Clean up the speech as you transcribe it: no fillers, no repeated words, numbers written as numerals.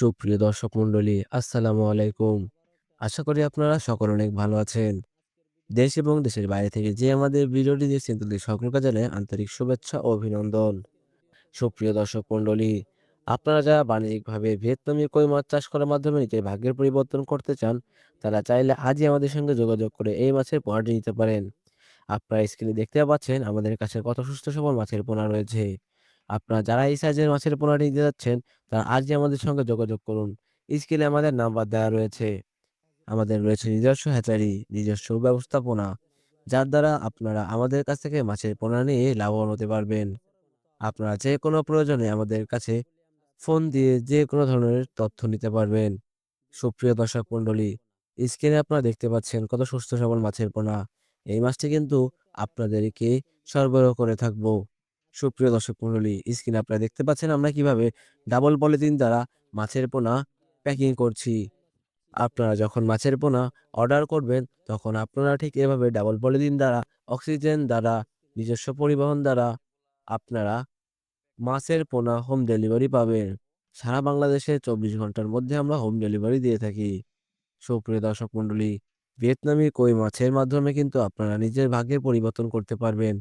সুপ্রিয় দর্শক মণ্ডলী, আসসালামু আলাইকুম। আশা করি আপনারা সকলে অনেক ভালো আছেন। দেশ এবং দেশের বাইরে থেকে যে আমাদের ভিডিওটি দেখছেন তাদের সকলকে জানাই আন্তরিক শুভেচ্ছা ও অভিনন্দন। সুপ্রিয় দর্শক মণ্ডলী, আপনারা যারা বাণিজ্যিকভাবে ভিয়েতনামি কই মাছ চাষ করার মাধ্যমে নিজের ভাগ্যের পরিবর্তন করতে চান, তারা চাইলে আজই আমাদের সঙ্গে যোগাযোগ করে এই মাছের পোনাটি নিতে পারেন। আপনারা স্ক্রিনে দেখতে পাচ্ছেন আমাদের কাছে কত সুস্থ সবল মাছের পোনা রয়েছে। আপনারা যারা এই সাইজের মাছের পোনাটি নিতে যাচ্ছেন, তারা আজই আমাদের সঙ্গে যোগাযোগ করুন। স্ক্রিনে আমাদের নাম্বার দেওয়া রয়েছে। আমাদের রয়েছে নিজস্ব হ্যাচারি, নিজস্ব ব্যবস্থাপনা, যার দ্বারা আপনারা আমাদের কাছ থেকে মাছের পোনা নিয়ে লাভবান হতে পারবেন। আপনারা যেকোনো প্রয়োজনে আমাদের কাছে ফোন দিয়ে যেকোনো ধরনের তথ্য নিতে পারবেন। সুপ্রিয় দর্শক মণ্ডলী, স্ক্রিনে আপনারা দেখতে পাচ্ছেন কত সুস্থ সবল মাছের পোনা। এই মাছটি কিন্তু আপনাদেরকে সরবরাহ করে থাকবো। সুপ্রিয় দর্শক মণ্ডলী, স্ক্রিনে আপনারা দেখতে পাচ্ছেন আমরা কিভাবে ডাবল পলিথিন দ্বারা মাছের পোনা প্যাকিং করছি। আপনারা যখন মাছের পোনা অর্ডার করবেন, তখন আপনারা ঠিক এভাবে ডাবল পলিথিন দ্বারা, অক্সিজেন দ্বারা, নিজস্ব পরিবহন দ্বারা আপনারা মাছের পোনা হোম ডেলিভারি পাবেন। সারা বাংলাদেশে ২৪ ঘন্টার মধ্যে আমরা হোম ডেলিভারি দিয়ে থাকি। সুপ্রিয় দর্শক মণ্ডলী, ভিয়েতনামি কই মাছের মাধ্যমে কিন্তু আপনারা নিজের ভাগ্যের পরিবর্তন করতে পারবেন।